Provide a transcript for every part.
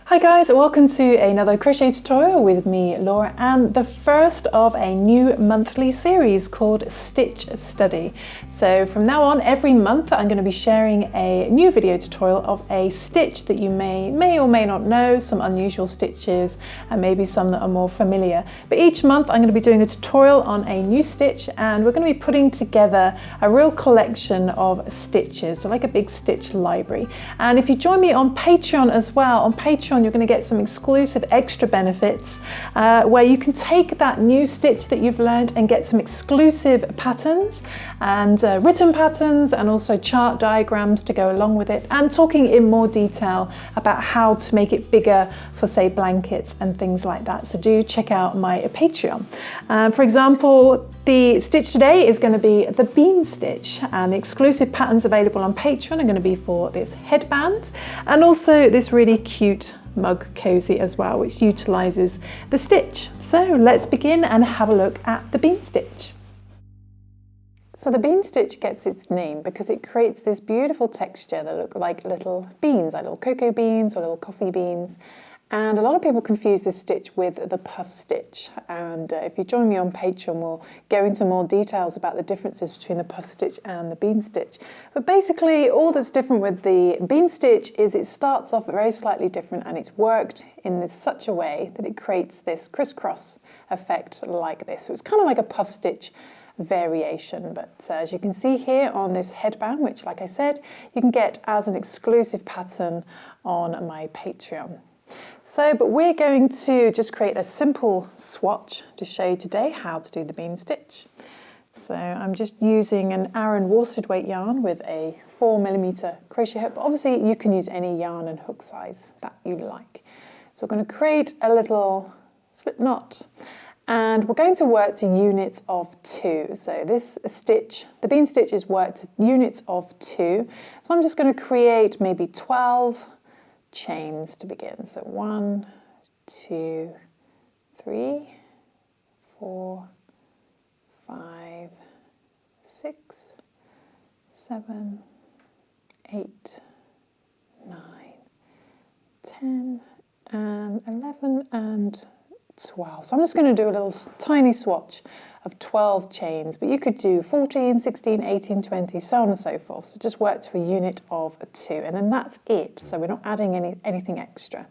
Hi guys, welcome to another crochet tutorial with me, Laura, and the first of a new monthly series called Stitch Study. So from now on, every month I'm going to be sharing a new video tutorial of a stitch that you may or may not know, some unusual stitches and maybe some that are more familiar. But each month I'm going to be doing a tutorial on a new stitch, and we're going to be putting together a real collection of stitches, so like a big stitch library. And if you join me on Patreon as well, on Patreon you're going to get some exclusive extra benefits where you can take that new stitch that you've learned and get some exclusive patterns and written patterns, and also chart diagrams to go along with it, and talking in more detail about how to make it bigger for, say, blankets and things like that. So do check out my Patreon. For example, the stitch today is going to be the bean stitch, and the exclusive patterns available on Patreon are going to be for this headband and also this really cute mug cozy as well, which utilizes the stitch. So let's begin and have a look at the bean stitch. So the bean stitch gets its name because it creates this beautiful texture that look like little beans, like little cocoa beans or little coffee beans. And a lot of people confuse this stitch with the puff stitch, and if you join me on Patreon we'll go into more details about the differences between the puff stitch and the bean stitch. But basically all that's different with the bean stitch is it starts off very slightly different, and it's worked in such a way that it creates this crisscross effect like this. So it's kind of like a puff stitch variation, but as you can see here on this headband, which like I said you can get as an exclusive pattern on my Patreon. So, but we're going to just create a simple swatch to show you today how to do the bean stitch. So I'm just using an Aran worsted weight yarn with a 4mm crochet hook, but obviously you can use any yarn and hook size that you like. So we're going to create a little slip knot, and we're going to work to units of 2. So this stitch, the bean stitch, is worked to units of 2. So I'm just going to create maybe 12 chains to begin. So 1, 2, 3, 4, 5, 6, 7, 8, 9, 10, and 11 and 12. So I'm just going to do a little tiny swatch of 12 chains, but you could do 14, 16, 18, 20, so on and so forth. So just work to a unit of 2, and then that's it. So we're not adding anything extra.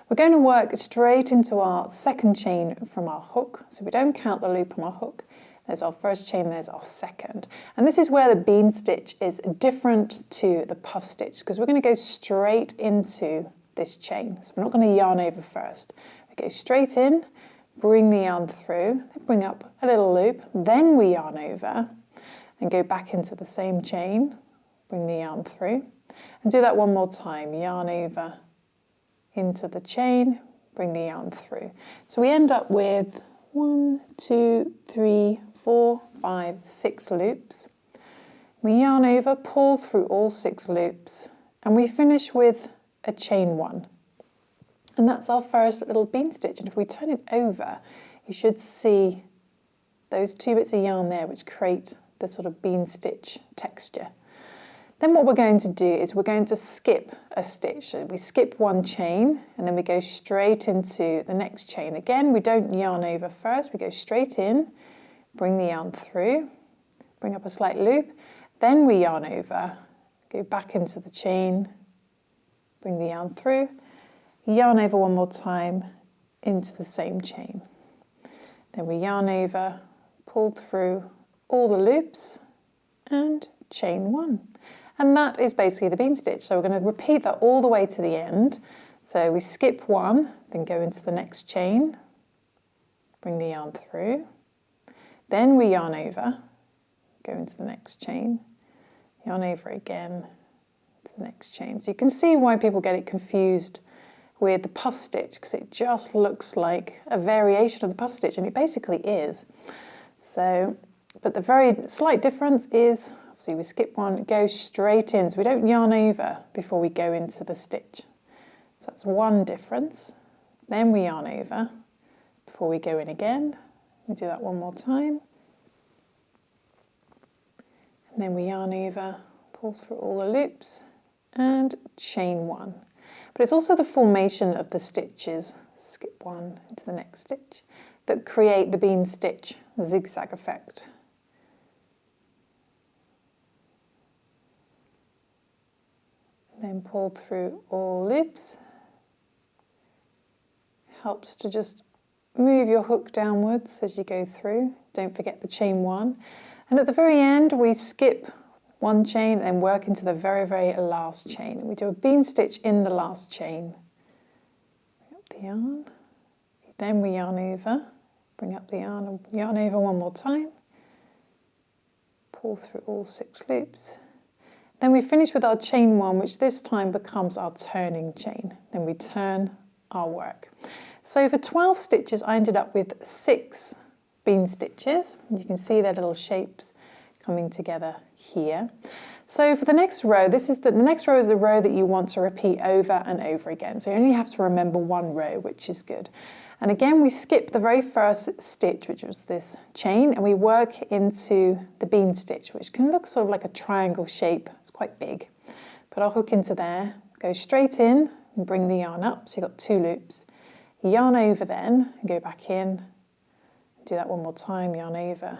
We're going to work straight into our second chain from our hook. So we don't count the loop on our hook. There's our first chain, there's our second. And this is where the bean stitch is different to the puff stitch, because we're going to go straight into this chain. So we're not going to yarn over first. We go straight in, bring the yarn through, bring up a little loop, then we yarn over and go back into the same chain, bring the yarn through, and do that one more time. Yarn over into the chain, bring the yarn through. So we end up with 1, 2, 3, 4, 5, 6 loops. We yarn over, pull through all 6 loops, and we finish with a chain 1. And that's our first little bean stitch. And if we turn it over, you should see those 2 bits of yarn there, which create the sort of bean stitch texture. Then what we're going to do is we're going to skip a stitch. So we skip 1 chain and then we go straight into the next chain. Again, we don't yarn over first, we go straight in, bring the yarn through, bring up a slight loop, then we yarn over, go back into the chain, bring the yarn through, yarn over one more time into the same chain. Then we yarn over, pull through all the loops and chain 1. And that is basically the bean stitch. So we're going to repeat that all the way to the end. So we skip 1, then go into the next chain, bring the yarn through, then we yarn over, go into the next chain, yarn over again to the next chain. So you can see why people get it confused with the puff stitch, because it just looks like a variation of the puff stitch, and it basically is. So, but the very slight difference is, obviously we skip 1, go straight in, so we don't yarn over before we go into the stitch. So that's one difference. Then we yarn over before we go in again. We do that one more time. And then we yarn over, pull through all the loops and chain one. But it's also the formation of the stitches, skip one into the next stitch, that create the bean stitch zigzag effect. Then pull through all loops. Helps to just move your hook downwards as you go through. Don't forget the chain one. And at the very end, we skip one chain and work into the very, very last chain. And we do a bean stitch in the last chain. Bring up the yarn. Then we yarn over. Bring up the yarn and yarn over one more time. Pull through all 6 loops. Then we finish with our chain one, which this time becomes our turning chain. Then we turn our work. So for 12 stitches, I ended up with 6 bean stitches. You can see their little shapes coming together here. So for the next row, the next row is the row that you want to repeat over and over again. So you only have to remember one row, which is good. And again, we skip the very first stitch, which was this chain, and we work into the bean stitch, which can look sort of like a triangle shape. It's quite big. Put our hook into there, go straight in and bring the yarn up. So you've got 2 loops. Yarn over then, and go back in. Do that one more time, yarn over.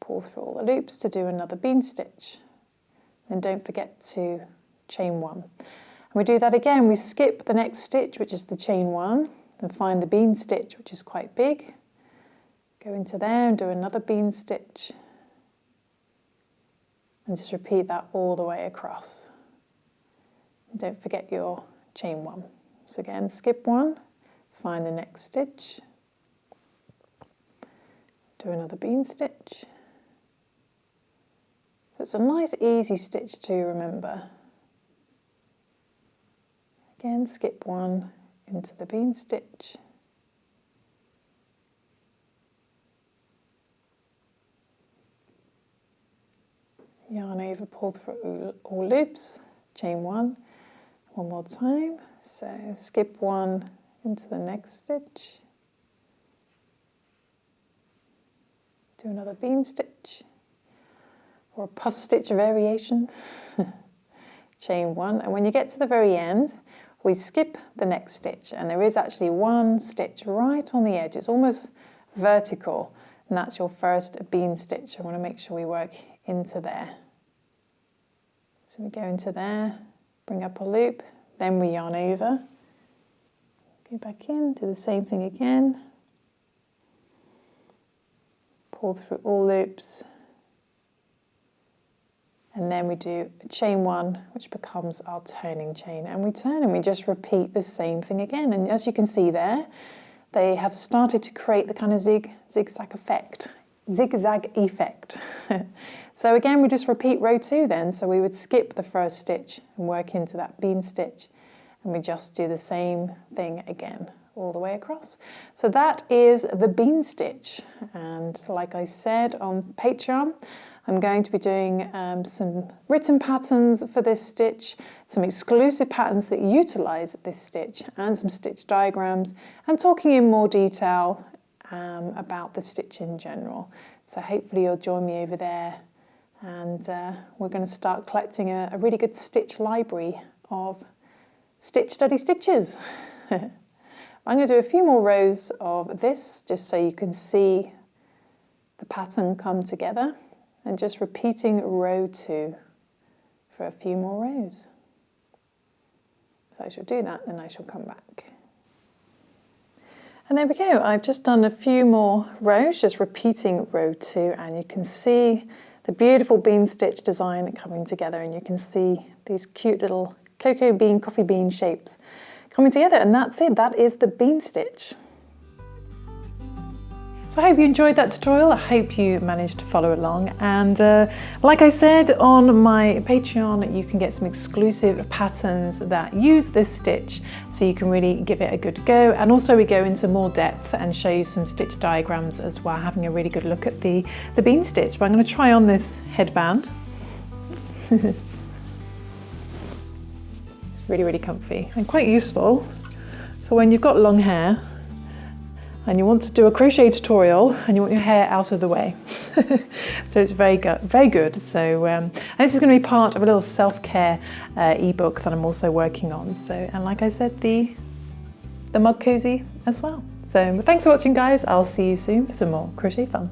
Pull through all the loops to do another bean stitch. Then don't forget to chain one. And we do that again. We skip the next stitch, which is the chain one, and find the bean stitch, which is quite big. Go into there and do another bean stitch. And just repeat that all the way across. And don't forget your chain one. So again, skip one, find the next stitch, do another bean stitch. So it's a nice easy stitch to remember. Again, skip one into the bean stitch. Yarn over, pull through all loops, chain one more time. So skip one into the next stitch. Do another bean stitch or a puff stitch variation. Chain one, and when you get to the very end, we skip the next stitch, and there is actually one stitch right on the edge. It's almost vertical, and that's your first bean stitch. I want to make sure we work into there. So we go into there, bring up a loop, then we yarn over, go back in, do the same thing again, pull through all loops, and then we do a chain one, which becomes our turning chain, and we turn and we just repeat the same thing again. And as you can see there, they have started to create the kind of zigzag effect. So again, we just repeat row 2 then. So we would skip the first stitch and work into that bean stitch, and we just do the same thing again all the way across. So that is the bean stitch, and like I said on Patreon, I'm going to be doing some written patterns for this stitch, some exclusive patterns that utilise this stitch, and some stitch diagrams, and talking in more detail about the stitch in general. So hopefully you'll join me over there, and we're going to start collecting a really good stitch library of stitch study stitches. I'm going to do a few more rows of this just so you can see the pattern come together, and just repeating row 2 for a few more rows. So I shall do that, then I shall come back. And there we go, I've just done a few more rows, just repeating row 2, and you can see the beautiful bean stitch design coming together, and you can see these cute little cocoa bean, coffee bean shapes coming together, and that's it, that is the bean stitch. So I hope you enjoyed that tutorial. I hope you managed to follow along, and like I said, on my Patreon you can get some exclusive patterns that use this stitch, so you can really give it a good go, and also we go into more depth and show you some stitch diagrams as well, having a really good look at the bean stitch. But I'm going to try on this headband. It's really, really comfy and quite useful for when you've got long hair and you want to do a crochet tutorial and you want your hair out of the way. So it's very good, very good. So and this is going to be part of a little self-care ebook that I'm also working on. So, and like I said, the mug cozy as well. So thanks for watching, guys. I'll see you soon for some more crochet fun.